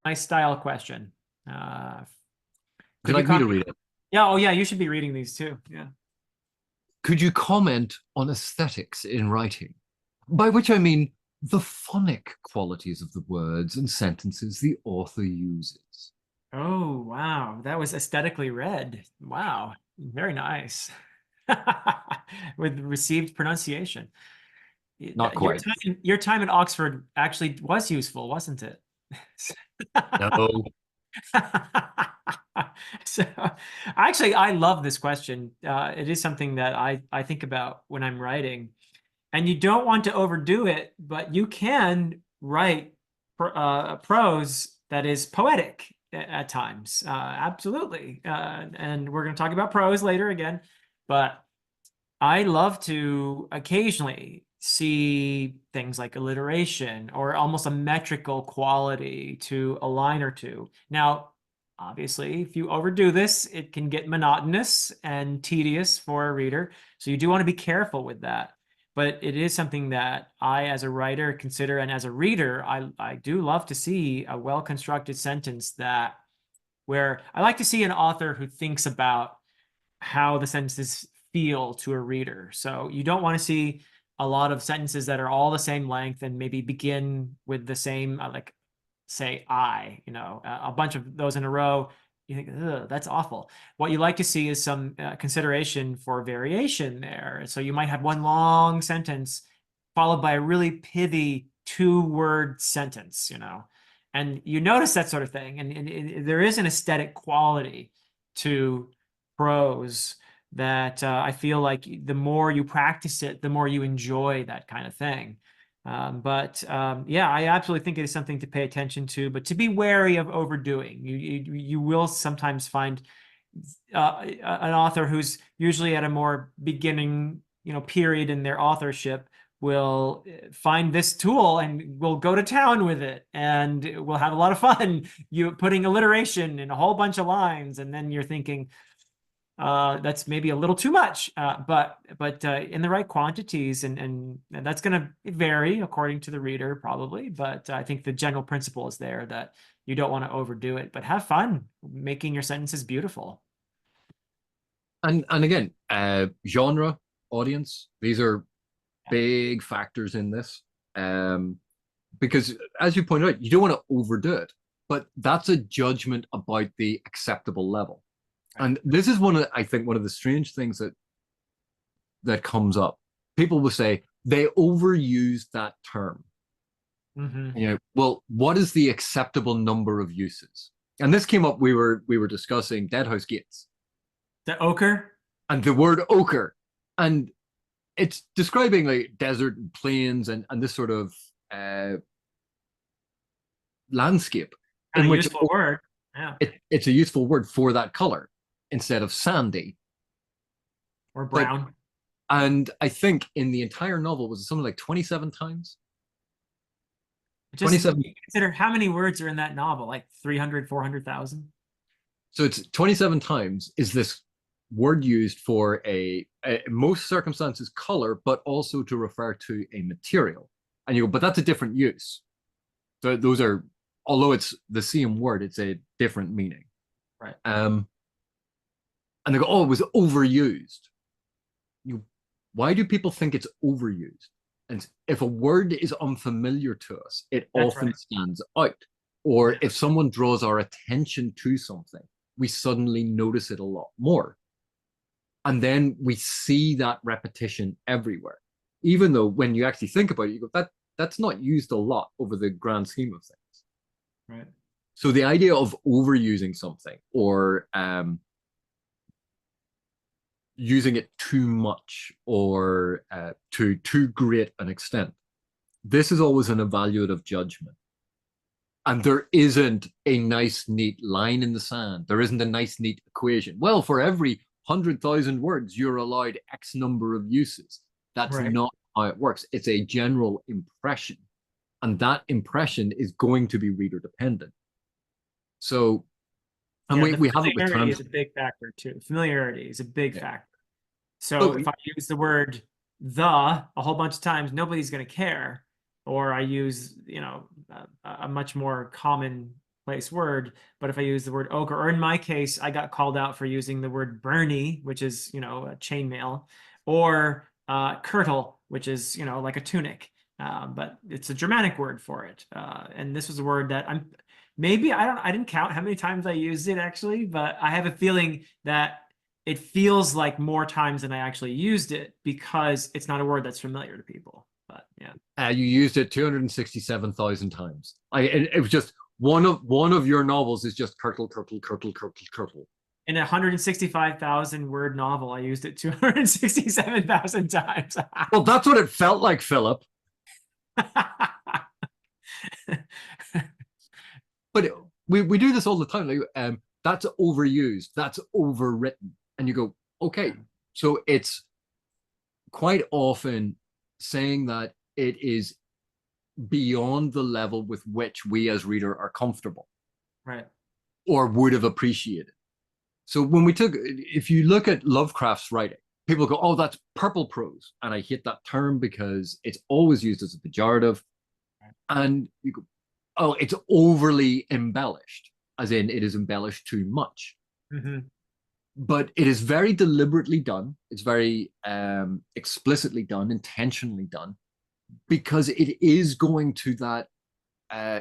Nice style question. Uh, Would you could you like me to comment? read it? Yeah. Oh, yeah. You should be reading these too. Yeah. Could you comment on aesthetics in writing? By which I mean the phonic qualities of the words and sentences the author uses. Oh, wow. That was aesthetically read. Wow. Very nice. With received pronunciation. Not quite. Your time at Oxford actually was useful, wasn't it? No. So, actually, I love this question. It is something that I think about when I'm writing. And you don't want to overdo it, but you can write prose that is poetic at times. Absolutely. And we're going to talk about prose later again, but I love to occasionally see things like alliteration or almost a metrical quality to a line or two. Now, obviously, if you overdo this, it can get monotonous and tedious for a reader. So you do want to be careful with that. But it is something that I, as a writer, consider, and as a reader, I do love to see a well-constructed sentence that where I like to see an author who thinks about how the sentences feel to a reader. So you don't want to see a lot of sentences that are all the same length and maybe begin with the same, like, say, I, a bunch of those in a row. You think, ugh, that's awful. What you like to see is some consideration for variation there. So you might have one long sentence followed by a really pithy two-word sentence, and you notice that sort of thing. And there is an aesthetic quality to prose that I feel like the more you practice it, the more you enjoy that kind of thing. Yeah, I absolutely think it is something to pay attention to, but to be wary of overdoing. You will sometimes find an author who's usually at a more beginning, period in their authorship will find this tool and will go to town with it and we'll have a lot of fun. You putting alliteration in a whole bunch of lines, and then you're thinking, that's maybe a little too much, but in the right quantities, and that's going to vary according to the reader probably. But I think the general principle is there that you don't want to overdo it, but have fun making your sentences beautiful. And again, genre, audience, these are big factors in this. Um, because as you pointed out, you don't want to overdo it, but that's a judgment about the acceptable level. Right. And this is I think one of the strange things that comes up. People will say they overuse that term. Mm-hmm. Well, what is the acceptable number of uses? And this came up. We were discussing Deadhouse Gates The ochre. and the word ochre, and it's describing like desert and plains and this sort of uh, landscape Kind in of which useful word. Yeah. it's a useful word for that color instead of sandy. Or But brown. and I think in the entire novel was it something like 27 times. Just 27. consider how many words are in that novel, like 300, 400,000. So it's 27 times is this word used for most circumstances color, but also to refer to a material. And you go, but that's a different use. So those are, although it's the same word, it's a different meaning. Right. Um, and they go, oh, it was overused. You, why do people think it's overused? And if a word is unfamiliar to us, it That's often right. stands out. Or Yeah. if someone draws our attention to something, we suddenly notice it a lot more. And then we see that repetition everywhere. Even though when you actually think about it, you go, that's not used a lot over the grand scheme of things. Right. So the idea of overusing something or using it too much or to too great an extent, this is always an evaluative judgment. And there isn't a nice, neat line in the sand. There isn't a nice, neat equation. Well, for every 100,000 words, you're allowed X number of uses. That's Right. not how it works. It's a general impression. And that impression is going to be reader dependent. So, and Yeah, we, the we have it with familiarity terms. is a big factor too. Familiarity is a big Yeah. factor. So But if I use the word the a whole bunch of times, nobody's going to care. Or I use, a much more common place word. But if I use the word ochre, or in my case, I got called out for using the word Bernie, which is, you know, a chainmail, or kirtle, which is, you know, like a tunic. But it's a Germanic word for it. And this was a word that I didn't count how many times I used it actually, but I have a feeling that it feels like more times than I actually used it because it's not a word that's familiar to people. But yeah. You used it 267,000 times. It was just one of your novels is just Kirtle, Kirtle, Kirtle, Kirtle, Kirtle. In a 165,000 word novel, I used it 267,000 times. Well, that's what it felt like, Philip. But we do this all the time. Like, that's overused, that's overwritten, and you go, okay. So it's quite often saying that it is beyond the level with which we as reader are comfortable, Right. or would have appreciated. So when we took, if you look at Lovecraft's writing, people go, "Oh, that's purple prose," and I hate that term because it's always used as a pejorative, and you go, "Oh, it's overly embellished," as in it is embellished too much. Mm-hmm. But it is very deliberately done. It's very explicitly done, intentionally done, because it is going to that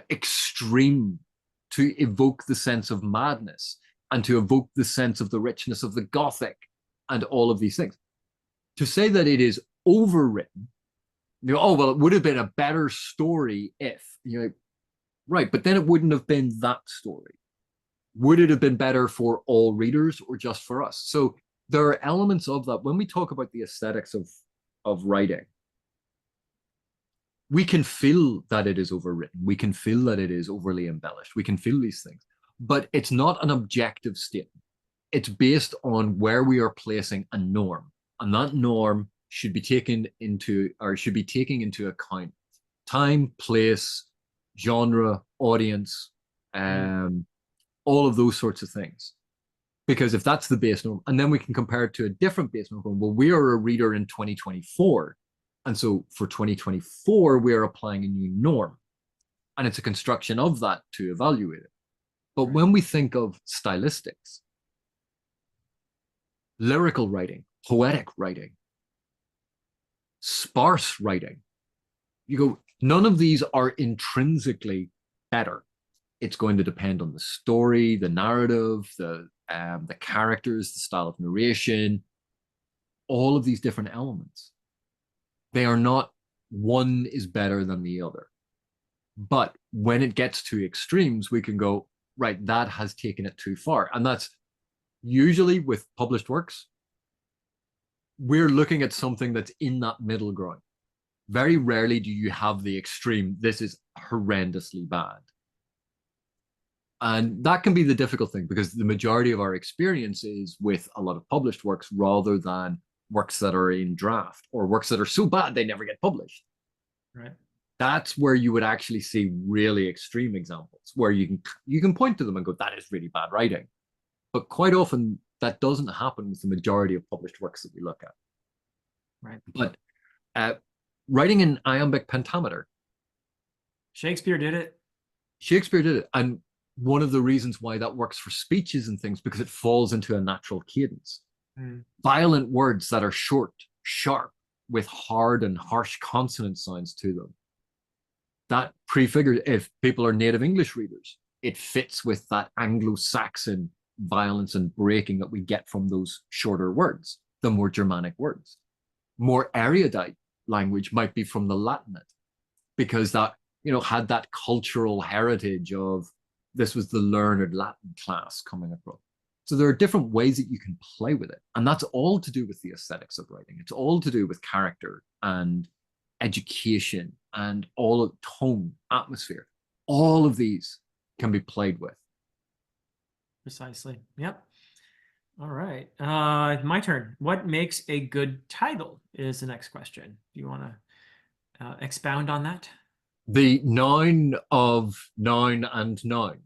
extreme to evoke the sense of madness and to evoke the sense of the richness of the Gothic and all of these things. To say that it is overwritten, you know, oh, well, it would have been a better story if, you know, right, but then it wouldn't have been that story. Would it have been better for all readers or just for us? So there are elements of that. When we talk about the aesthetics of writing, we can feel that it is overwritten. We can feel that it is overly embellished. We can feel these things, but it's not an objective statement. It's based on where we are placing a norm, and that norm should be taken into, or should be taking into account time, place, genre, audience, all of those sorts of things. Because if that's the base norm, and then we can compare it to a different base norm, well, we are a reader in 2024. And so for 2024, we are applying a new norm. And it's a construction of that to evaluate it. But when we think of stylistics, lyrical writing, poetic writing, sparse writing, you go, none of these are intrinsically better. It's going to depend on the story, the narrative, the characters, the style of narration, all of these different elements. They are not, one is better than the other. But when it gets to extremes, we can go, right, that has taken it too far. And that's usually with published works, we're looking at something that's in that middle ground. Very rarely do you have the extreme, this is horrendously bad. And that can be the difficult thing, because the majority of our experience is with a lot of published works rather than works that are in draft or works that are so bad they never get published. Right. That's where you would actually see really extreme examples where you can point to them and go, that is really bad writing. But quite often that doesn't happen with the majority of published works that we look at. Right. But writing in iambic pentameter, Shakespeare did it. Shakespeare did it. And one of the reasons why that works for speeches and things, because it falls into a natural cadence. Violent words that are short, sharp, with hard and harsh consonant sounds to them. That prefigures, if people are native English readers, it fits with that Anglo-Saxon violence and breaking that we get from those shorter words, the more Germanic words. More erudite language might be from the Latinate, because that, you know, had that cultural heritage of this was the learned Latin class coming across. So there are different ways that you can play with it. And that's all to do with the aesthetics of writing. It's all to do with character and education and all of tone, atmosphere. All of these can be played with. Precisely. Yep. All right. My turn. What makes a good title is the next question. Do you want to expound on that? The noun of noun and noun.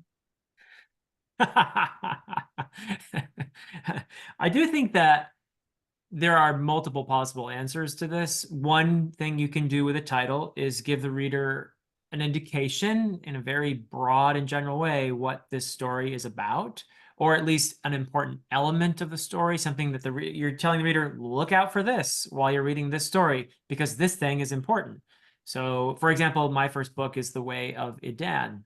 I do think that there are multiple possible answers to this. One thing you can do with a title is give the reader an indication in a very broad and general way what this story is about, or at least an important element of the story, something that you're telling the reader, look out for this while you're reading this story, because this thing is important. So, for example, my first book is The Way of Idan.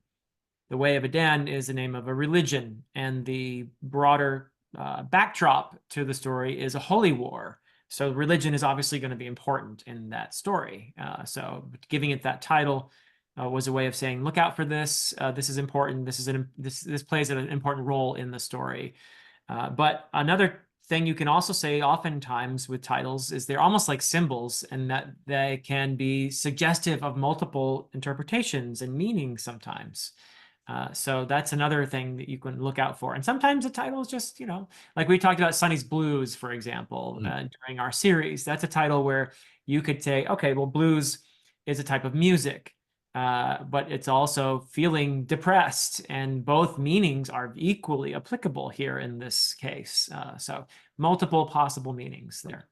The Way of Idan is the name of a religion, and the broader backdrop to the story is a holy war. So religion is obviously going to be important in that story. So giving it that title was a way of saying, look out for this. This is important. This plays an important role in the story. But another thing you can also say oftentimes with titles is they're almost like symbols, and that they can be suggestive of multiple interpretations and meanings sometimes. So that's another thing that you can look out for. And sometimes the title is just, like we talked about Sonny's Blues, for example, during our series. That's a title where you could say, okay, well, blues is a type of music, but it's also feeling depressed. And both meanings are equally applicable here in this case. So multiple possible meanings there.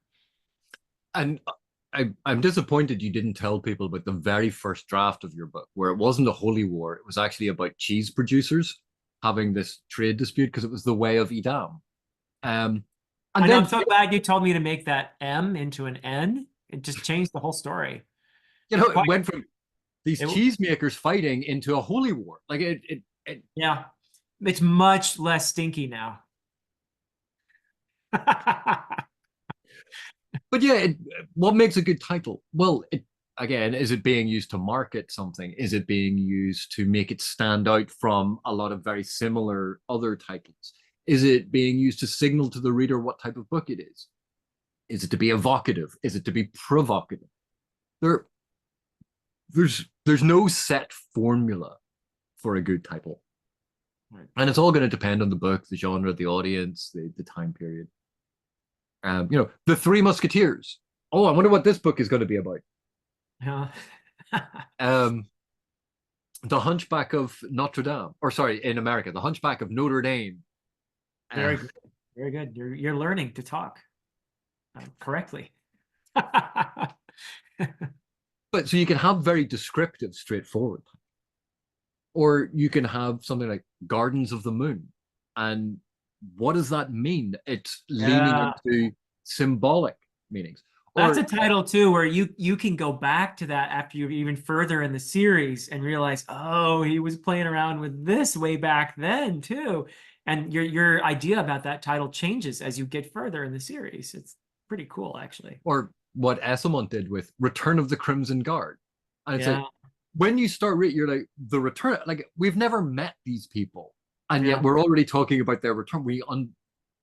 And I'm disappointed you didn't tell people about the very first draft of your book, where it wasn't a holy war. It was actually about cheese producers having this trade dispute because it was the way of Edam. And I know, then, I'm so glad you told me to make that M into an N. It just changed the whole story. it Quite, went from these it, cheesemakers fighting into a holy war. Like yeah, it's much less stinky now. but yeah, what makes a good title? Well, again, is it being used to market something? Is it being used to make it stand out from a lot of very similar other titles? Is it being used to signal to the reader what type of book it is? Is it to be evocative? Is it to be provocative? There, there's no set formula for a good title. Right. And it's all going to depend on the book, the genre, the audience, the time period. The Three Musketeers. Oh, I wonder what this book is going to be about. Yeah. Um, the Hunchback of Notre Dame, or sorry, in America, the Hunchback of Notre Dame. Very good. Very good. You're learning to talk correctly. But so you can have very descriptive, straightforward, or you can have something like Gardens of the Moon. And what does that mean? It's leaning Yeah. into symbolic meanings. That's Or a title too, where you can go back to that after you're even further in the series and realize, oh, he was playing around with this way back then too. And your idea about that title changes as you get further in the series. It's pretty cool, actually. or what Esselmont did with Return of the Crimson Guard. And it's Yeah, like when you start reading, you're like, the return, like we've never met these people. And yet yeah. we're already talking about their return.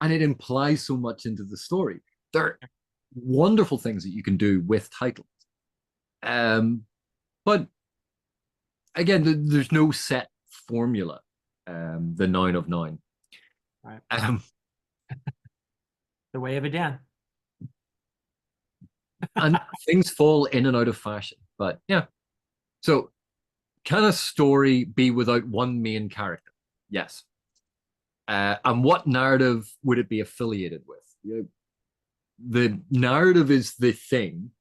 And it implies so much into the story. There are wonderful things that you can do with titles. But again, there's no set formula. The 9 of 9. Right. Um, The Way of a Dan. and things fall in and out of fashion. But yeah. So can a story be without one main character? Yes. And what narrative would it be affiliated with? The narrative is the thing,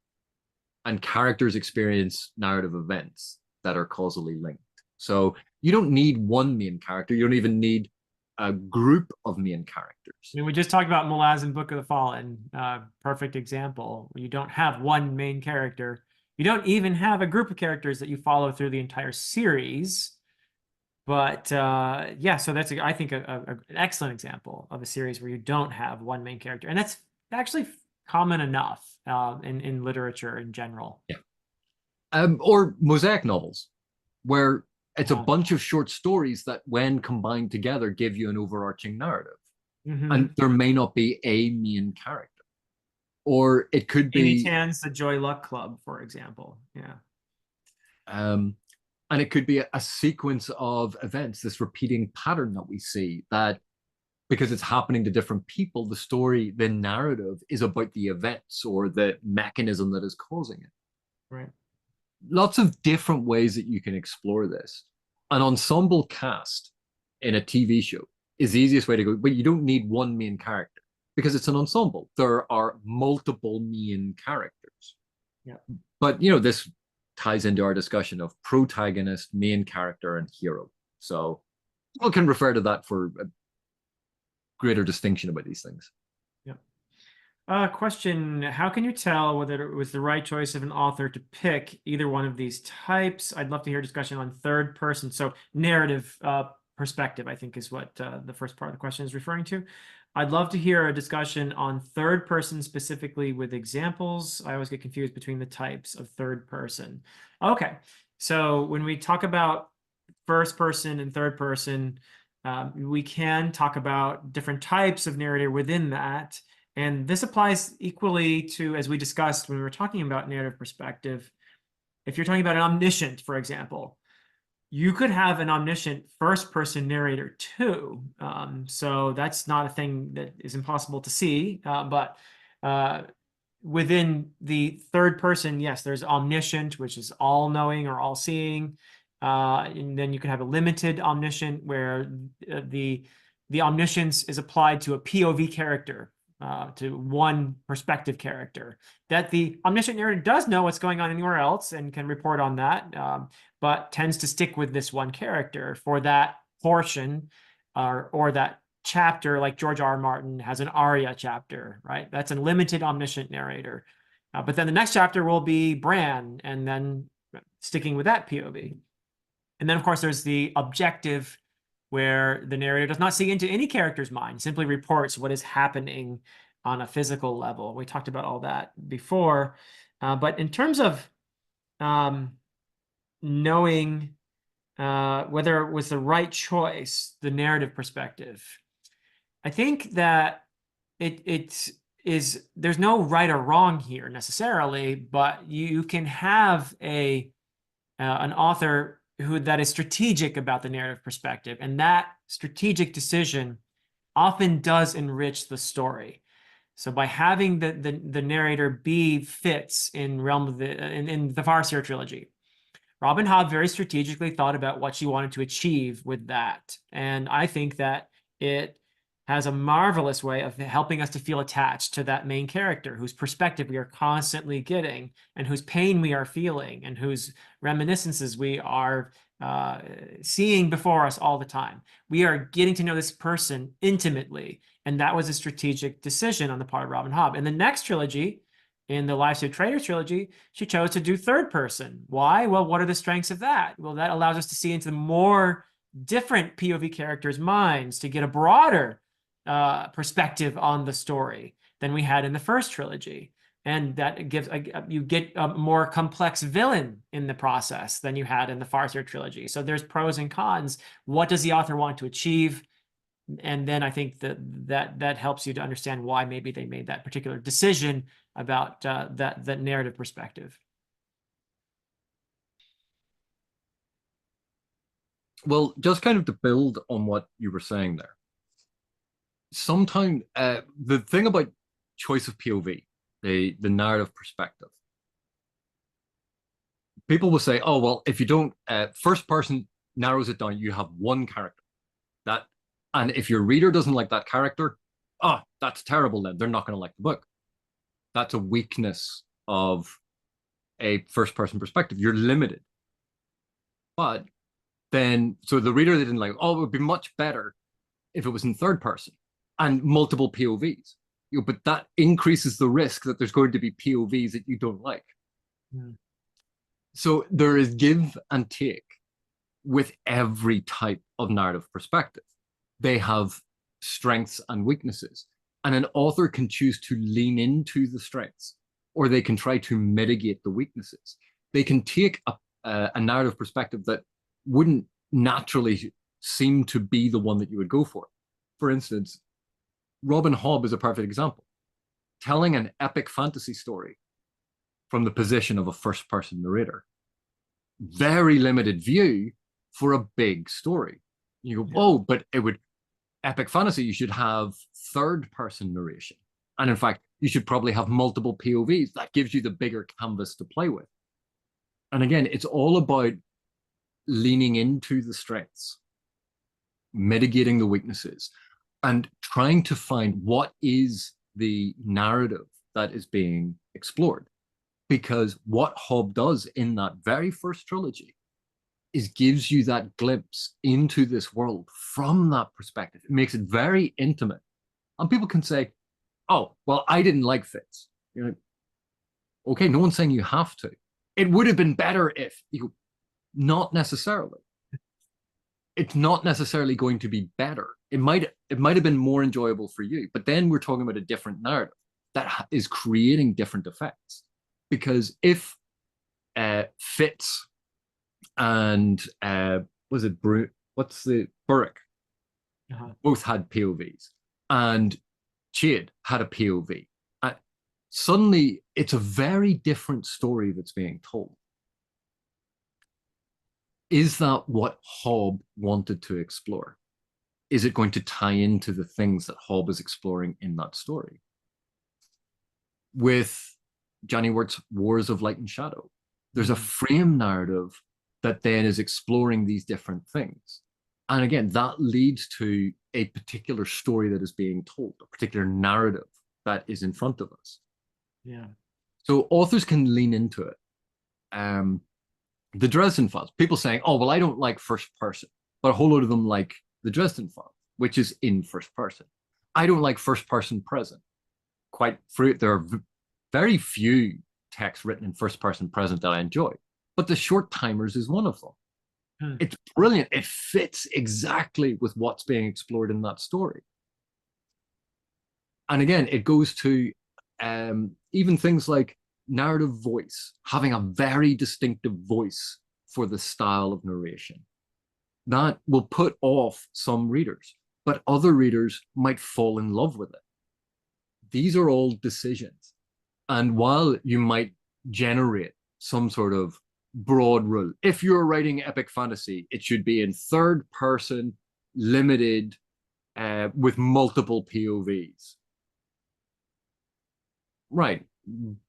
and characters experience narrative events that are causally linked. So you don't need one main character. You don't even need a group of main characters. I mean, we just talked about Malazan Book of the Fallen, perfect example. You don't have one main character. You don't even have a group of characters that you follow through the entire series. But yeah, so that's, I think, an excellent example of a series where you don't have one main character. And that's actually common enough in literature in general. Yeah. Or mosaic novels, where it's a Yeah. bunch of short stories that, when combined together, give you an overarching narrative. Mhm. And there may not be a main character, or it could Amy be, Tan's The Joy Luck Club, for example. Yeah. and it could be a sequence of events, this repeating pattern that we see that, because it's happening to different people, the story, the narrative is about the events or the mechanism that is causing it. Right. Lots of different ways that you can explore this. An ensemble cast in a TV show is the easiest way to go, but you don't need one main character because it's an ensemble. There are multiple main characters. Yeah. But this ties into our discussion of protagonist, main character, and hero. So we can refer to that for a greater distinction about these things. Yeah. Question, how can you tell whether it was the right choice of an author to pick either one of these types? I'd love to hear discussion on third person. So narrative perspective, I think is what the first part of the question is referring to. I'd love to hear a discussion on third person specifically with examples. I always get confused between the types of third person. Okay, so when we talk about first person and third person, we can talk about different types of narrator within that. And this applies equally to, as we discussed when we were talking about narrative perspective, if you're talking about an omniscient, for example, you could have an omniscient first person narrator too. So that's not a thing that is impossible to see, but within the third person, yes, there's omniscient, which is all knowing or all seeing. And then you can have a limited omniscient where the omniscience is applied to a POV character, to one perspective character. That the omniscient narrator does know what's going on anywhere else and can report on that, but tends to stick with this one character for that portion, or that chapter, like George R. R. Martin has an Arya chapter, right? That's a limited omniscient narrator. But then the next chapter will be Bran, and then sticking with that POV. And then, of course, there's the objective, where the narrator does not see into any character's mind, simply reports what is happening on a physical level. We talked about all that before. But in terms of knowing whether it was the right choice, the narrative perspective, I think that it is, there's no right or wrong here necessarily, but you can have an author that is strategic about the narrative perspective, and that strategic decision often does enrich the story. So by having the narrator be Fitz in in the Farseer trilogy, Robin Hobb very strategically thought about what she wanted to achieve with that. And I think that it has a marvelous way of helping us to feel attached to that main character whose perspective we are constantly getting, and whose pain we are feeling, and whose reminiscences we are seeing before us all the time. We are getting to know this person intimately, and that was a strategic decision on the part of Robin Hobb. In the next trilogy, in the Lives of Traitors trilogy, she chose to do third person. Why? Well, what are the strengths of that? Well, that allows us to see into more different POV characters' minds, to get a broader perspective on the story than we had in the first trilogy. And that gives, you get a more complex villain in the process than you had in the Farseer trilogy. So there's pros and cons. What does the author want to achieve? And then I think that helps you to understand why maybe they made that particular decision about that narrative perspective. Well, just kind of to build on what you were saying there, sometimes the thing about choice of POV, the narrative perspective, people will say, oh, well, if you don't, first person narrows it down, you have one character. That, and if your reader doesn't like that character, oh, that's terrible, then they're not going to like the book. That's a weakness of a first person perspective. You're limited. But then, so the reader, they didn't like, oh, it would be much better if it was in third person and multiple POVs. But that increases the risk that there's going to be POVs that you don't like. Mm. So there is give and take with every type of narrative perspective. They have strengths and weaknesses, and an author can choose to lean into the strengths, or they can try to mitigate the weaknesses. They can take a narrative perspective that wouldn't naturally seem to be the one that you would go for. For instance, Robin Hobb is a perfect example. Telling an epic fantasy story from the position of a first-person narrator. Very limited view for a big story. You go, oh, but it would, epic fantasy, you should have third-person narration. And in fact, you should probably have multiple POVs. That gives you the bigger canvas to play with. And again, it's all about leaning into the strengths, mitigating the weaknesses, and trying to find what is the narrative that is being explored. because what Hobb does in that very first trilogy is gives you that glimpse into this world from that perspective. It makes it very intimate. And people can say, oh, well, I didn't like Fitz. You're like, okay, no one's saying you have to. It would have been better if you go, not necessarily. It's not necessarily going to be better. It might have been more enjoyable for you, but then we're talking about a different narrative that is creating different effects. Because if Fitz and was it what's the Burrick both had POVs, and Chade had a POV. Suddenly, it's a very different story that's being told. Is that what Hobb wanted to explore? Is it going to tie into the things that Hobb is exploring in that story? With Johnny Wirt's Wars of Light and Shadow, there's a frame narrative that then is exploring these different things. And again, that leads to a particular story that is being told, a particular narrative that is in front of us. Yeah. So authors can lean into it. The Dresden Files, people saying, oh, well, I don't like first person, but a whole lot of them like the Dresden Files, which is in first person. I don't like first person present. There are very few texts written in first person present that I enjoy, but The Short Timers is one of them. It's brilliant. It fits exactly with what's being explored in that story. And again, it goes to even things like narrative voice, having a very distinctive voice for the style of narration. That will put off some readers, but other readers might fall in love with it. These are all decisions. And while you might generate some sort of broad rule, if you're writing epic fantasy, it should be in third person, limited, with multiple POVs. Right.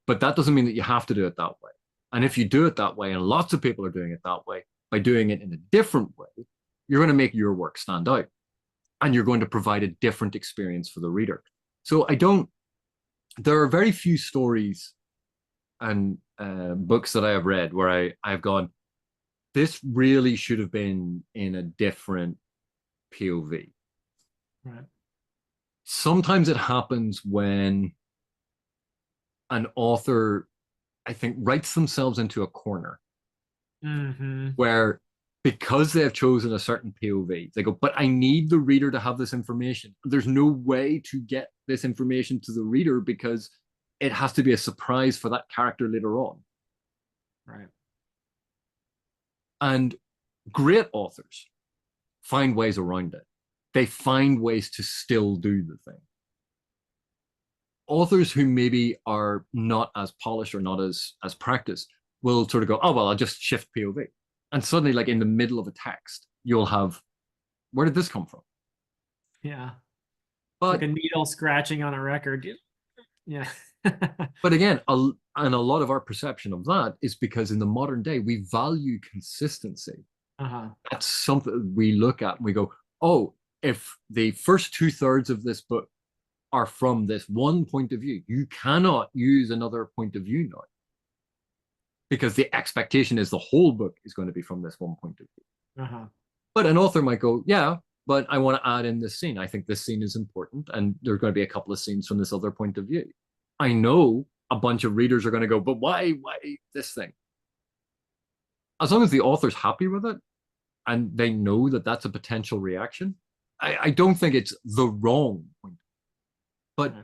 But that doesn't mean that you have to do it that way. And if you do it that way, and lots of people are doing it that way, by doing it in a different way, you're going to make your work stand out. And you're going to provide a different experience for the reader. So there are very few stories and books that I have read where I've gone, this really should have been in a different POV. Right. Sometimes it happens when an author, I think, writes themselves into a corner where, because they have chosen a certain POV, they go, but I need the reader to have this information. There's no way to get this information to the reader because it has to be a surprise for that character later on. Right. And great authors find ways around it. They find ways to still do the thing. Authors who maybe are not as polished or not as practiced will sort of go, oh, well, I'll just shift POV. And suddenly, like in the middle of a text, you'll have, where did this come from? Yeah. But like a needle scratching on a record. Yeah. but again, and a lot of our perception of that is because in the modern day, we value consistency. That's something we look at and we go, oh, if the first 2/3 of this book are from this one point of view, you cannot use another point of view now. Because the expectation is the whole book is going to be from this one point of view. But an author might go, yeah, but I want to add in this scene. I think this scene is important, and there's going to be a couple of scenes from this other point of view. I know a bunch of readers are going to go, but why this thing? As long as the author's happy with it, and they know that that's a potential reaction, I don't think it's the wrong point. But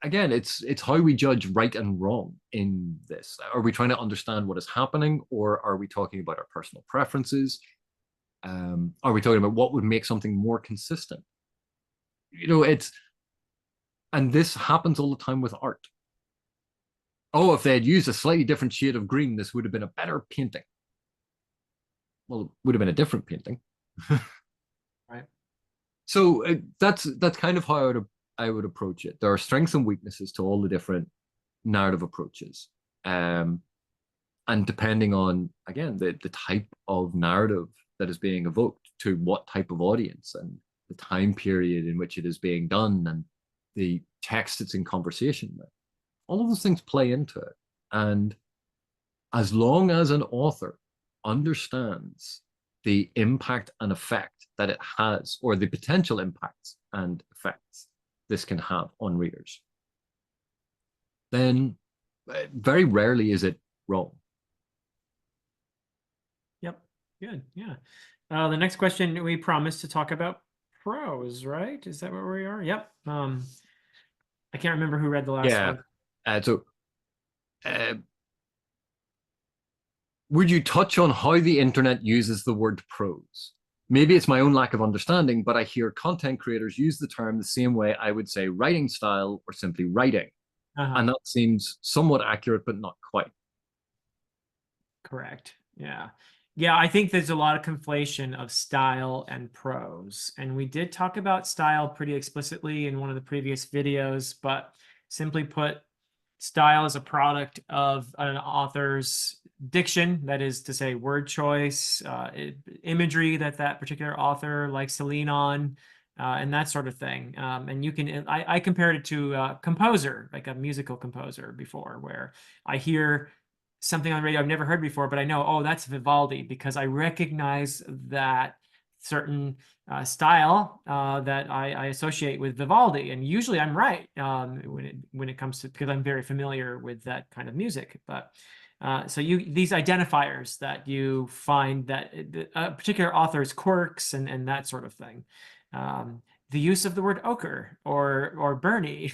again, it's how we judge right and wrong in this. Are we trying to understand what is happening, or are we talking about our personal preferences? Are we talking about what would make something more consistent? And this happens all the time with art. Oh, if they had used a slightly different shade of green, this would have been a better painting. Well, it would have been a different painting. Right. So that's kind of how I would approach it. There are strengths and weaknesses to all the different narrative approaches. And depending on, again, the type of narrative that is being evoked, to what type of audience, and the time period in which it is being done, and the text it's in conversation with. All of those things play into it. And as long as an author understands the impact and effect that it has, or the potential impacts and effects this can have on readers, then very rarely is it wrong. Yep. Good. Yeah. The next question, we promised to talk about prose, right? Is that where we are? Yep. I can't remember who read the last Yeah. one. So, uh, would you touch on how the internet uses the word prose? Maybe it's my own lack of understanding, but I hear content creators use the term the same way I would say writing style or simply writing. Uh-huh. And that seems somewhat accurate, but not quite. Correct. Yeah. Yeah, I think there's a lot of conflation of style and prose. And we did talk about style pretty explicitly in one of the previous videos, but simply put, style is a product of an author's diction, that is to say, word choice, imagery that that particular author likes to lean on, and that sort of thing. And you can, I compared it to a composer, like a musical composer before, where I hear something on the radio I've never heard before, but I know, oh, that's Vivaldi because I recognize that certain style that I associate with Vivaldi, and usually I'm right when it comes to, because I'm very familiar with that kind of music. But so these identifiers that you find that a particular author's quirks and that sort of thing. The use of the word ochre or Bernie.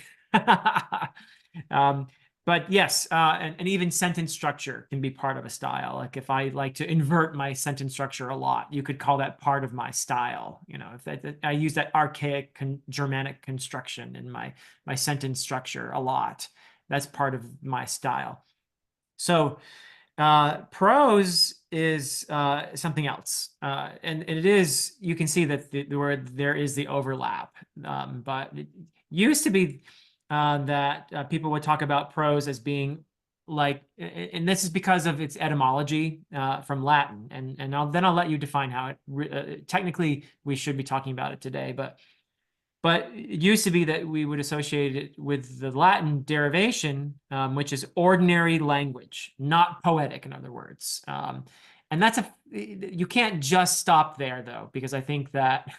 um, but yes, and even sentence structure can be part of a style. Like if I like to invert my sentence structure a lot, you could call that part of my style. You know, if I use that archaic Germanic construction in my sentence structure a lot, that's part of my style. So prose is something else, and it is, you can see that where there is the overlap, but it used to be that people would talk about prose as being like, and this is because of its etymology from Latin, and then I'll let you define how it technically we should be talking about it today, but it used to be that we would associate it with the Latin derivation, which is ordinary language, not poetic, in other words. And you can't just stop there, though, because I think that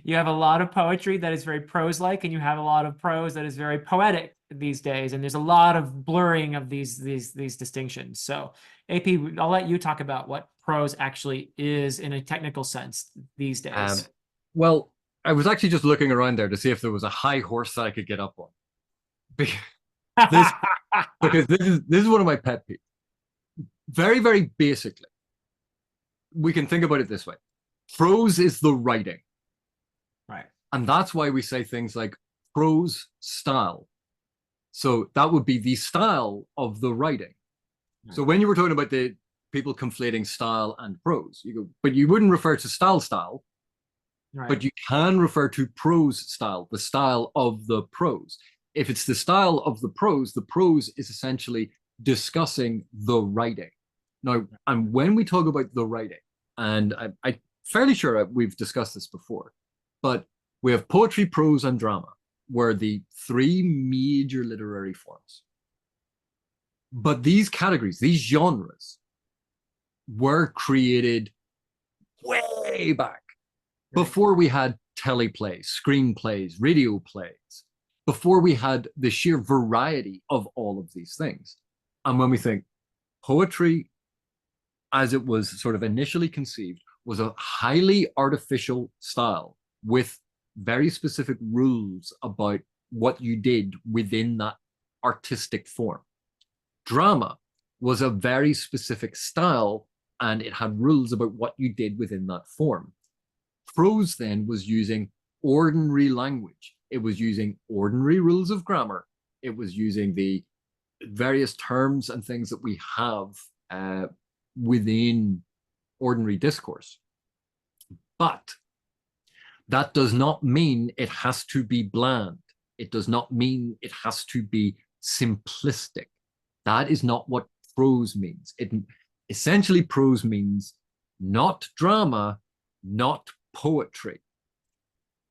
you have a lot of poetry that is very prose-like, and you have a lot of prose that is very poetic these days, and there's a lot of blurring of these distinctions. So, AP, I'll let you talk about what prose actually is in a technical sense these Um, days. well, I was actually just looking around there to see if there was a high horse that I could get up on. This because this is one of my pet peeves. Very, very basically, we can think about it this way. Prose is the writing. Right. And that's why we say things like prose style. So that would be the style of the writing. So when you were talking about the people conflating style and prose, you go, but you wouldn't refer to style, Right. but you can refer to prose style, the style of the prose. If it's the style of the prose is essentially discussing the writing. Now, and when we talk about the writing, and I'm fairly sure we've discussed this before, but we have poetry, prose, and drama, were the three major literary forms. But these categories, these genres, were created way back before we had teleplays, screenplays, radio plays, before we had the sheer variety of all of these things. And when we think poetry, as it was sort of initially conceived, was a highly artificial style with very specific rules about what you did within that artistic form. Drama was a very specific style and it had rules about what you did within that form. Prose then was using ordinary language. It was using ordinary rules of grammar. It was using the various terms and things that we have within ordinary discourse. But that does not mean it has to be bland. It does not mean it has to be simplistic. That is not what prose means. It essentially, prose means not drama, not poetry,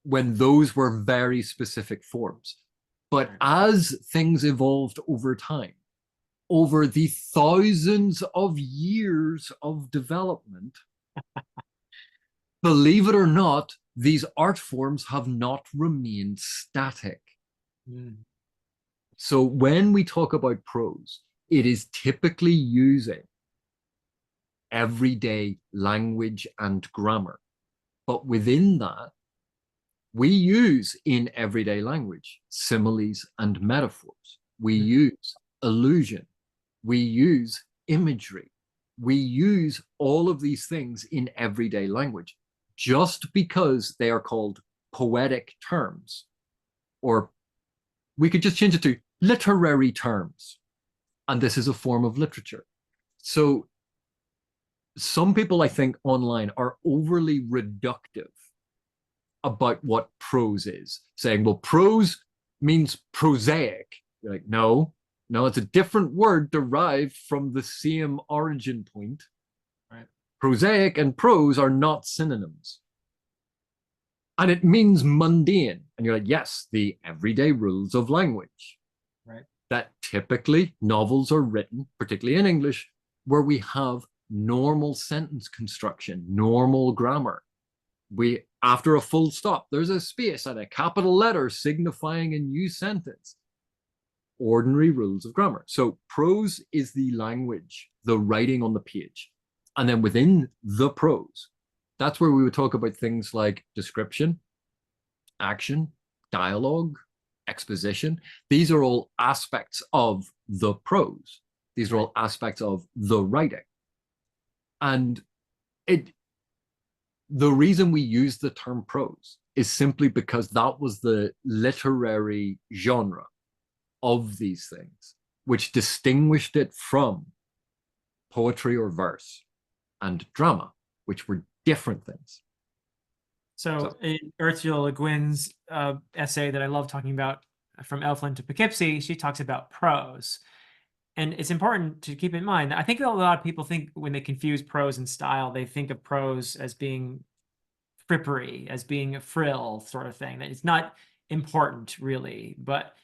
when those were very specific forms. But as things evolved over time, over the thousands of years of development, believe it or not, these art forms have not remained static. Mm. So when we talk about prose, it is typically using everyday language and grammar. But within that, we use in everyday language similes and metaphors. We use illusion. We use imagery. We use all of these things in everyday language. Just because they are called poetic terms, or we could just change it to literary terms. And this is a form of literature. So some people, I think, online are overly reductive about what prose is, saying, well, prose means prosaic. You're like, no, no, it's a different word derived from the same origin point. Right. Prosaic and prose are not synonyms. And it means mundane. And you're like, yes, the everyday rules of language. Right. That typically novels are written, particularly in English, where we have normal sentence construction, normal grammar. We, after a full stop, there's a space and a capital letter signifying a new sentence. Ordinary rules of grammar. So prose is the language, the writing on the page. And then within the prose, that's where we would talk about things like description, action, dialogue, exposition. These are all aspects of the prose. These are all aspects of the writing. And the reason we use the term prose is simply because that was the literary genre of these things, which distinguished it from poetry or verse and drama, which were different things. So in Ursula Le Guin's essay that I love talking about, From Elfland to Poughkeepsie, she talks about prose. And it's important to keep in mind, I think a lot of people think when they confuse prose and style, they think of prose as being frippery, as being a frill sort of thing. That it's not important really. But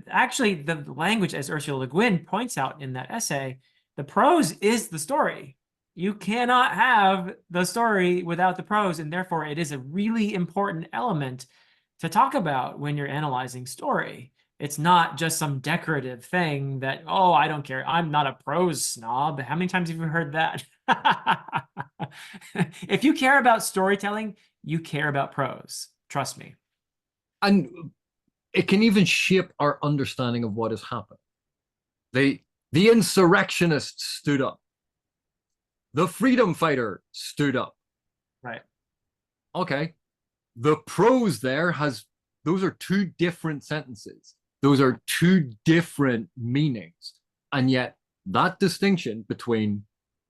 actually the language, as Ursula Le Guin points out in that essay, the prose is the story. You cannot have the story without the prose, and therefore it is a really important element to talk about when you're analyzing story. It's not just some decorative thing that, oh, I don't care, I'm not a prose snob. How many times have you heard that? If you care about storytelling, you care about prose. Trust me. And it can even shape our understanding of what has happened. The insurrectionists stood up. The freedom fighter stood up. Right. Okay. The prose there has, those are two different sentences. Those are two different meanings. And yet that distinction between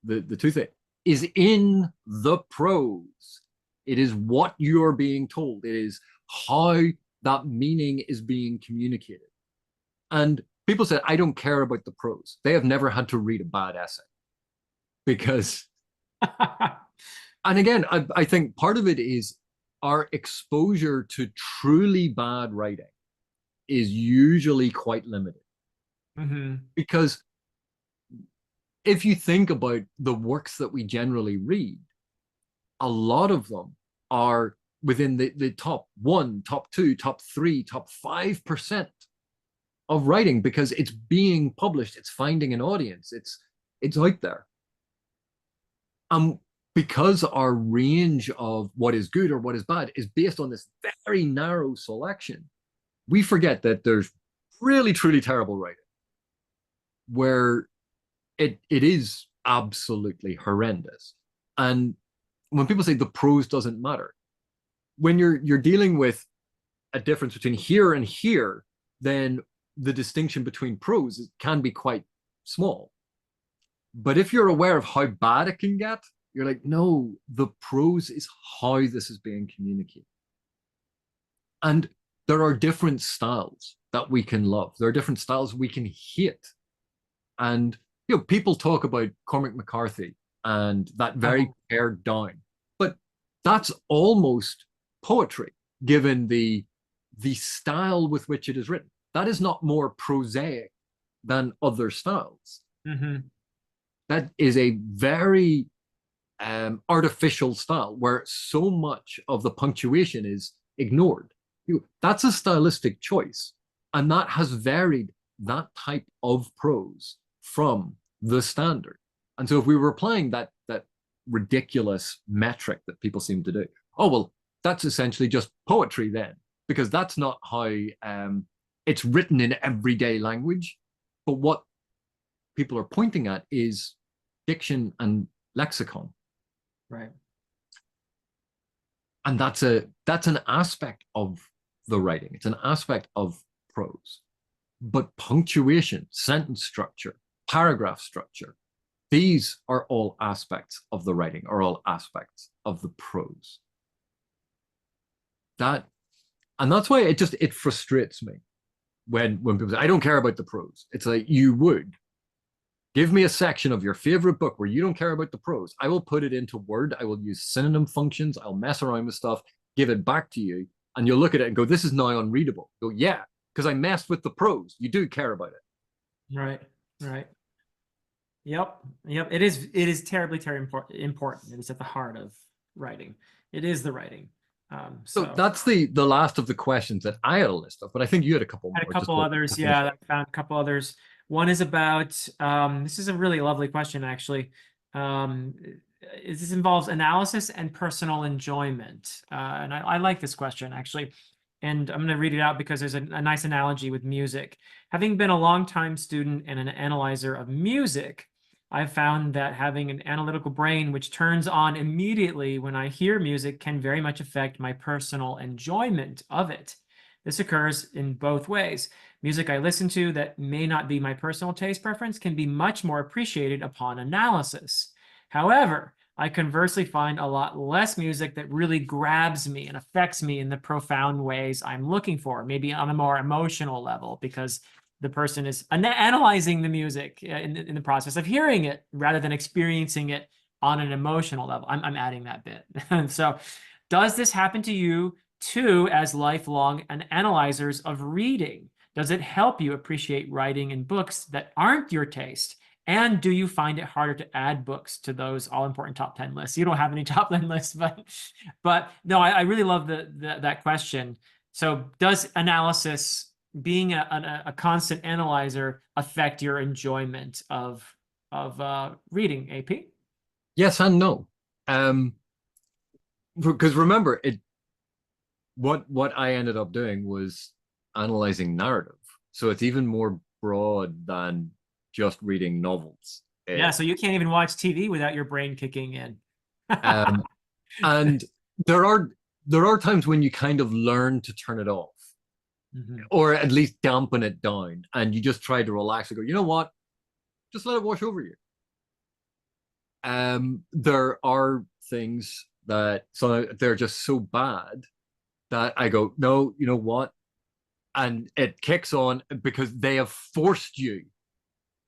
the two things is in the prose. It is what you're being told. It is how that meaning is being communicated. And people said, I don't care about the prose. They have never had to read a bad essay. Because, and again, I think part of it is our exposure to truly bad writing is usually quite limited. Mm-hmm. Because if you think about the works that we generally read, a lot of them are within the top 1, top 2, top 3, top 5% of writing because it's being published, it's finding an audience, it's out there. Because our range of what is good or what is bad is based on this very narrow selection, we forget that there's really, truly terrible writing where it is absolutely horrendous. And when people say the prose doesn't matter, when you're dealing with a difference between here and here, then the distinction between prose can be quite small. But if you're aware of how bad it can get, you're like, no, the prose is how this is being communicated. And there are different styles that we can love. There are different styles we can hate. And people talk about Cormac McCarthy and that very pared down, but that's almost poetry, given the style with which it is written. That is not more prosaic than other styles. Hmm. That is a very artificial style where so much of the punctuation is ignored. That's a stylistic choice, and that has varied that type of prose from the standard. And so, if we were applying that ridiculous metric that people seem to do, oh well, that's essentially just poetry then, because that's not how it's written in everyday language. But what people are pointing at is diction and lexicon, Right. and that's an aspect of the writing. It's an aspect of prose. But punctuation, sentence structure, paragraph structure, these are all aspects of the writing, are all aspects of the prose. That and that's why it frustrates me when people say, I don't care about the prose. It's like, you would. Give me a section of your favorite book where you don't care about the prose. I will put it into Word. I will use synonym functions. I'll mess around with stuff, give it back to you, and you'll look at it and go, this is now unreadable. Go, yeah, because I messed with the prose. You do care about it. Right. Right. Yep. Yep. It is terribly, terribly important. It is at the heart of writing. It is the writing. So So that's the last of the questions that I had a list of, but I think you had a couple had a more just couple to others. finish Yeah, up. I found a couple others. One is about this is a really lovely question, actually. Um, this involves analysis and personal enjoyment. And I like this question, actually. And I'm going to read it out because there's a nice analogy with music. Having been a longtime student and an analyzer of music, I've found that having an analytical brain which turns on immediately when I hear music can very much affect my personal enjoyment of it. This occurs in both ways. Music I listen to that may not be my personal taste preference can be much more appreciated upon analysis. However, I conversely find a lot less music that really grabs me and affects me in the profound ways I'm looking for, maybe on a more emotional level, because the person is analyzing the music in the process of hearing it rather than experiencing it on an emotional level. I'm adding that bit. So, does this happen to you too as lifelong analyzers of reading? Does it help you appreciate writing in books that aren't your taste? And do you find it harder to add books to those all-important top 10 lists? You don't have any top 10 lists, but no, I really love that question. So does analysis, being a constant analyzer, affect your enjoyment of reading, AP? Yes and no. Um, because remember, what I ended up doing was analyzing narrative. So it's even more broad than just reading novels. Yeah, so you can't even watch TV without your brain kicking in. Um, and there are there are times when you kind of learn to turn it off, Mhm. or at least dampen it down, and you just try to relax and go, you know what? Just let it wash over you. There are things that so they're just so bad that I go, no, you know what? And it kicks on because they have forced you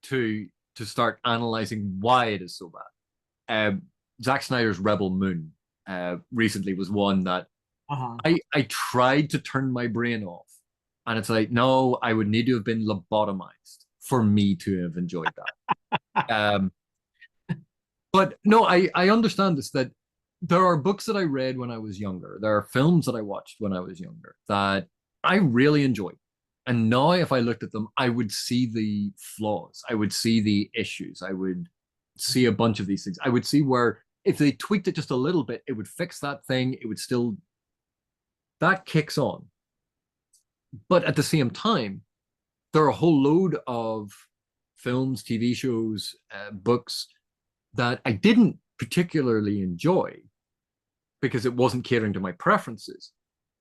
to to start analyzing why it is so bad. Zack Snyder's Rebel Moon recently was one that Uh-huh. I tried to turn my brain off, and it's like, no, I would need to have been lobotomized for me to have enjoyed that. But no, I understand this that there are books that I read when I was younger. There are films that I watched when I was younger that I really enjoyed. And now, if I looked at them, I would see the flaws. I would see the issues. I would see a bunch of these things. I would see where if they tweaked it just a little bit, it would fix that thing. It would still, that kicks on. But at the same time, there are a whole load of films, TV shows, books that I didn't particularly enjoy because it wasn't catering to my preferences.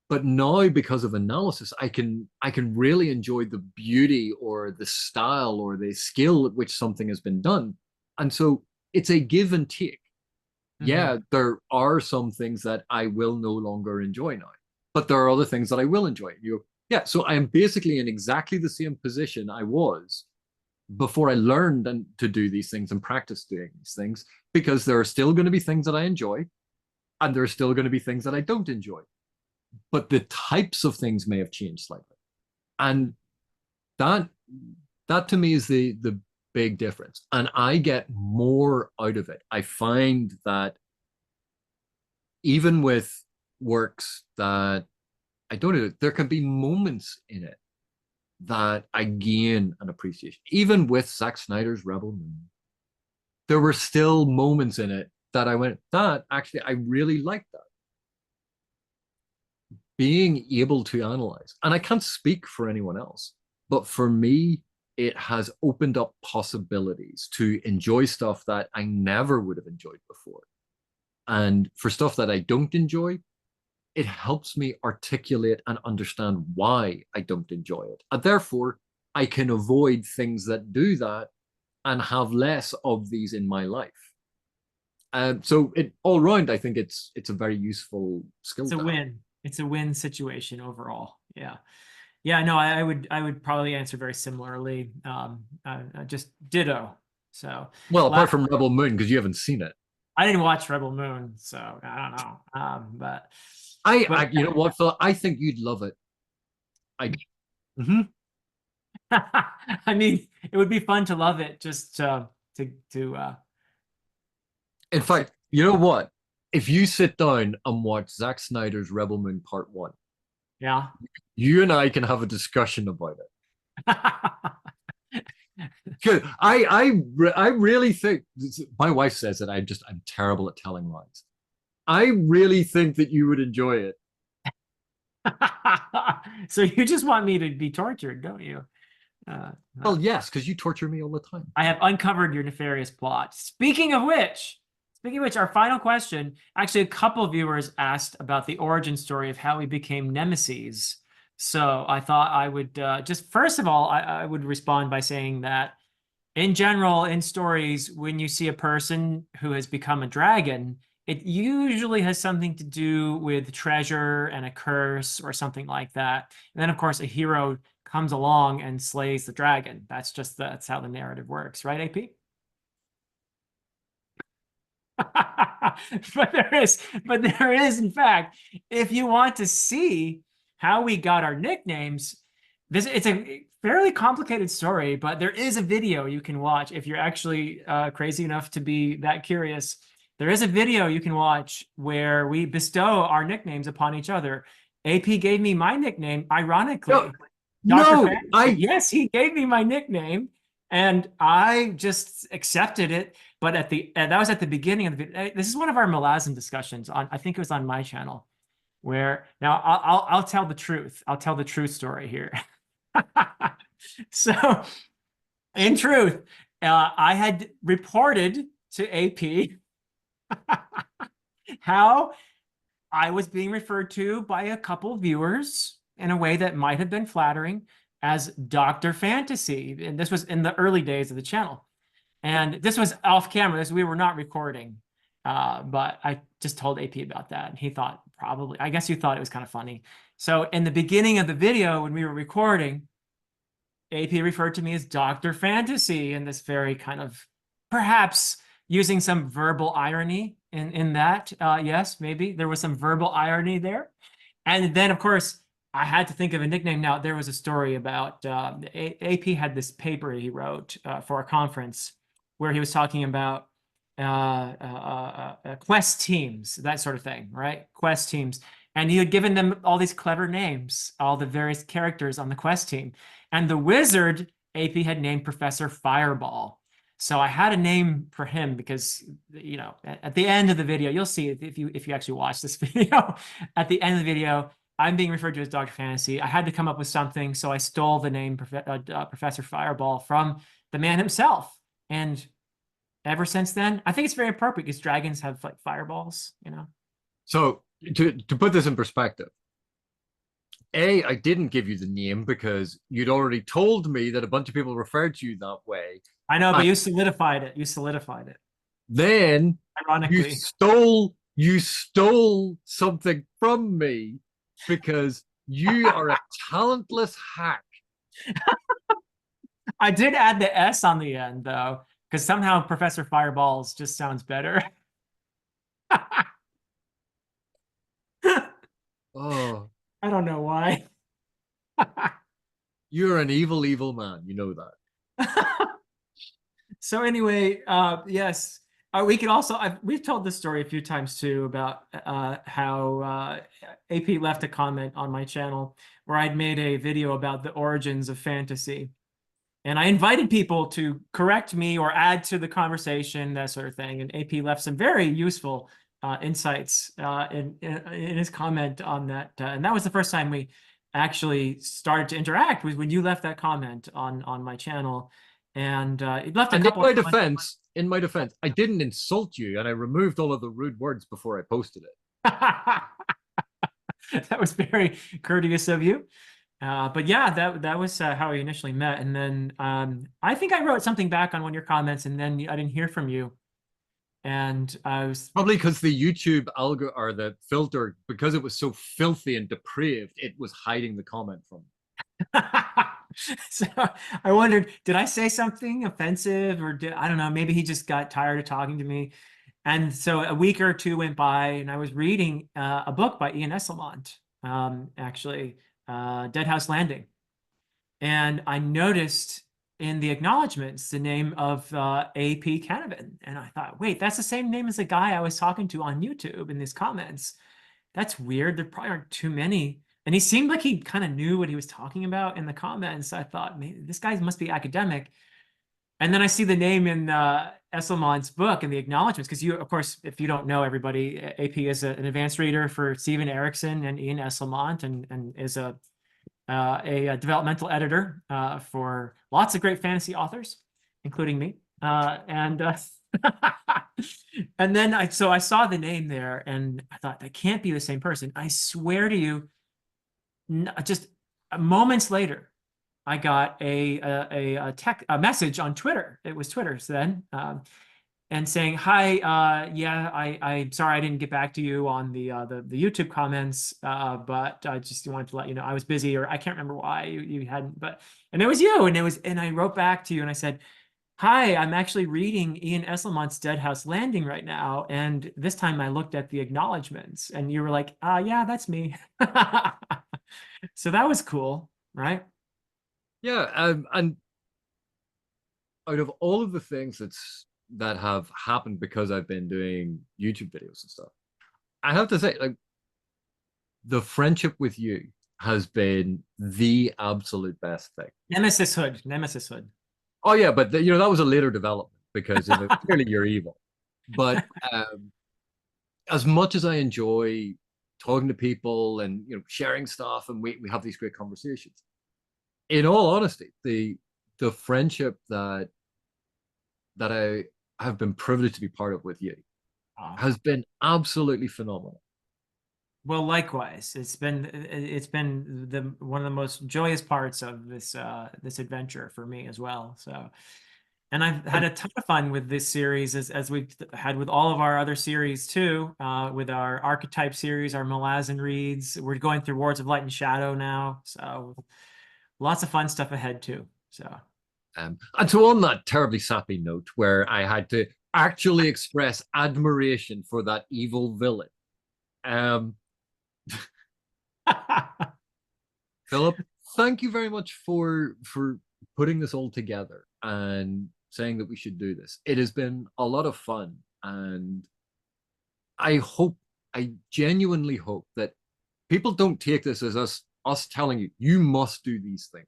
But now, because of analysis, I can really enjoy the beauty or the style or the skill at which something has been done. And so it's a give and take. Mhm. Yeah, there are some things that I will no longer enjoy now, but there are other things that I will enjoy. Yeah, so I am basically in exactly the same position I was before I learned and to do these things and practice doing these things, because there are still going to be things that I enjoy and there are still going to be things that I don't enjoy. But the types of things may have changed slightly. And that that to me is the big difference. And I get more out of it. I find that even with works that I don't know, there can be moments in it that I gain an appreciation. Even with Zack Snyder's Rebel Moon, there were still moments in it that I went, that actually, I really like that. Being able to analyze, and I can't speak for anyone else, but for me, it has opened up possibilities to enjoy stuff that I never would have enjoyed before. And for stuff that I don't enjoy, it helps me articulate and understand why I don't enjoy it. And therefore, I can avoid things that do that and have less of these in my life. So it all round, I think it's a very useful skill It's a to have. win. It's a win situation overall. Yeah. Yeah, no, I would probably answer very similarly. Just ditto. So Well, apart last, from Rebel Moon, because you haven't seen it. I didn't watch Rebel Moon, so I don't know. But You know what, Phil? I think you'd love it. I, mhm. I mean, it would be fun to love it just to In fact, you know what? If you sit down and watch Zack Snyder's Rebel Moon Part One, yeah. you and I can have a discussion about it. Because I really think my wife says that I'm terrible at telling lies. I really think that you would enjoy it. So you just want me to be tortured, don't you? Uh, uh, Well, yes, because you torture me all the time. I have uncovered your nefarious plot. Speaking of which, our final question, actually, a couple of viewers asked about the origin story of how we became nemesis. So I thought I would just first of all, I would respond by saying that in general, in stories, when you see a person who has become a dragon, it usually has something to do with treasure and a curse or something like that. And then, of course, a hero comes along and slays the dragon. That's how the narrative works, right, AP? But there is, in fact, if you want to see how we got our nicknames, it's a fairly complicated story, but there is a video you can watch if you're actually crazy enough to be that curious. There is a video you can watch where we bestow our nicknames upon each other. AP gave me my nickname, No, ironically, Dr. no, Fantasy. Yes, he gave me my nickname, and I just accepted it. But that was at the beginning of the video. This is one of our Malazan discussions on, I think it was on my channel, where now I'll tell the truth. I'll tell the truth story here. So, in truth, I had reported to AP how I was being referred to by a couple viewers in a way that might have been flattering as Dr. Fantasy. And this was in the early days of the channel. And this was off camera. We were not recording. But I just told AP about that. And he thought probably, I guess you thought it was kind of funny. So in the beginning of the video, when we were recording, AP referred to me as Dr. Fantasy in this very kind of perhaps using some verbal irony in that. Yes, maybe there was some verbal irony there. And then, of course, I had to think of a nickname. Now, there was a story about AP had this paper he wrote for a conference where he was talking about quest teams, that sort of thing, right? Quest teams. And he had given them all these clever names, all the various characters on the quest team. And the wizard, AP had named Professor Fireball. So I had a name for him because, at the end of the video, you'll see it if you actually watch this video. At the end of the video, I'm being referred to as Dr. Fantasy. I had to come up with something, so I stole the name Professor Fireball from the man himself. And ever since then, I think it's very appropriate because dragons have like fireballs. So to put this in perspective, I didn't give you the name because you'd already told me that a bunch of people referred to you that way. I know, but And you solidified it. You solidified it, then ironically. you stole something from me because you are a talentless hack. I did add the S on the end, though, because somehow Professor Fireballs just sounds better. Oh, I don't know why. you're an evil, evil man. You know that. So anyway, yes, we could also we've told this story a few times too about how AP left a comment on my channel where I'd made a video about the origins of fantasy, and I invited people to correct me or add to the conversation, that sort of thing. And AP left some very useful insights in his comment on that, and that was the first time we actually started to interact was when you left that comment on my channel, and it left a And couple of comments. in my defense, I didn't insult you, and I removed all of the rude words before I posted it. That was very courteous of you. But yeah, that was how we initially met. And then I think I wrote something back on one of your comments, and then I didn't hear from you. And I was Probably because the YouTube algo or the filter, because it was so filthy and depraved, it was hiding the comment from me. so I wondered, did I say something offensive, or did I don't know, maybe he just got tired of talking to me. And so a week or two went by, and I was reading a book by Ian Esselmont, actually, Dead House Landing. And I noticed in the acknowledgments the name of AP Canavan. And I thought, wait, that's the same name as the guy I was talking to on YouTube in these comments. That's weird. There probably aren't too many. And he seemed like he kind of knew what he was talking about in the comments. I thought, maybe this guy must be academic. And then I see the name in Esselmont's book in the acknowledgments, because you, of course, if you don't know everybody, AP is an advanced reader for Stephen Erickson and Ian Esselmont, and is a developmental editor for lots of great fantasy authors, including me. And and then so I saw the name there, and I thought that can't be the same person. I swear to you, just moments later, I got a message on Twitter. It was Twitter's then, and saying, "Hi, yeah, I'm sorry I didn't get back to you on the YouTube comments, but I just wanted to let you know I was busy, or I can't remember why you hadn't, but and it was you, and I wrote back to you and I said, "Hi, I'm actually reading Ian Esselmont's Dead House Landing right now, and this time I looked at the acknowledgments, and you were like, yeah, that's me." So that was cool, right? Yeah, and out of all of the things that have happened because I've been doing YouTube videos and stuff, I have to say, like, the friendship with you has been the absolute best thing. Nemesis Hood. Oh yeah, but that was a later development because clearly you're evil. But as much as I enjoy talking to people and sharing stuff, and we have these great conversations, in all honesty, the friendship that I have been privileged to be part of with you Ah. has been absolutely phenomenal. Well, likewise, it's been the one of the most joyous parts of this adventure for me as well. So, and I've had And a ton of fun with this series as we've had with all of our other series too. With our archetype series, our Malazan reads, we're going through Wards of Light and Shadow now. So, lots of fun stuff ahead too. So, and so on that terribly sappy note, where I had to actually express admiration for that evil villain, um, Philip, thank you very much for putting this all together and saying that we should do this. It has been a lot of fun, and I genuinely hope that people don't take this as us telling you must do these things.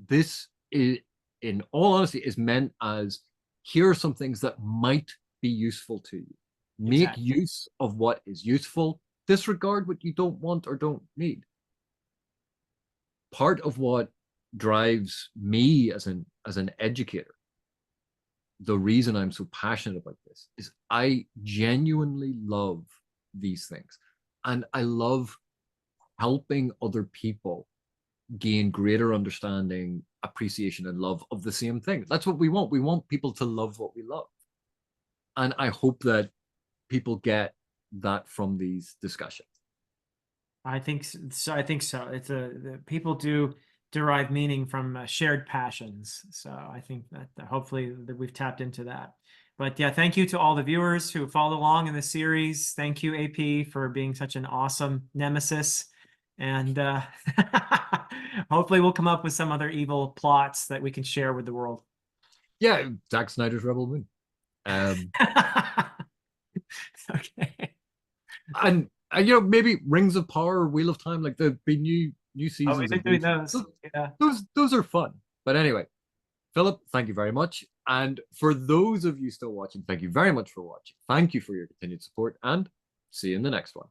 This is, in all honesty, is meant as here are some things that might be useful to you. Make exactly. use of what is useful. Disregard what you don't want or don't need. Part of what drives me as an educator, the reason I'm so passionate about this, is I genuinely love these things, and I love helping other people gain greater understanding, appreciation, and love of the same thing. That's what we want. We want people to love what we love, and I hope that people get that from these discussions. I think so. I think so. People do derive meaning from shared passions. So I think that hopefully that we've tapped into that. But yeah, thank you to all the viewers who followed along in the series. Thank you, AP, for being such an awesome nemesis. And hopefully we'll come up with some other evil plots that we can share with the world. Yeah, Zack Snyder's Rebel Moon. Um, Okay. and maybe Rings of Power, Wheel of Time, like the new Oh, seasons we've been of doing those. those. Those Yeah. those are fun. But anyway, Philip, thank you very much. And for those of you still watching, thank you very much for watching. Thank you for your continued support, and see you in the next one.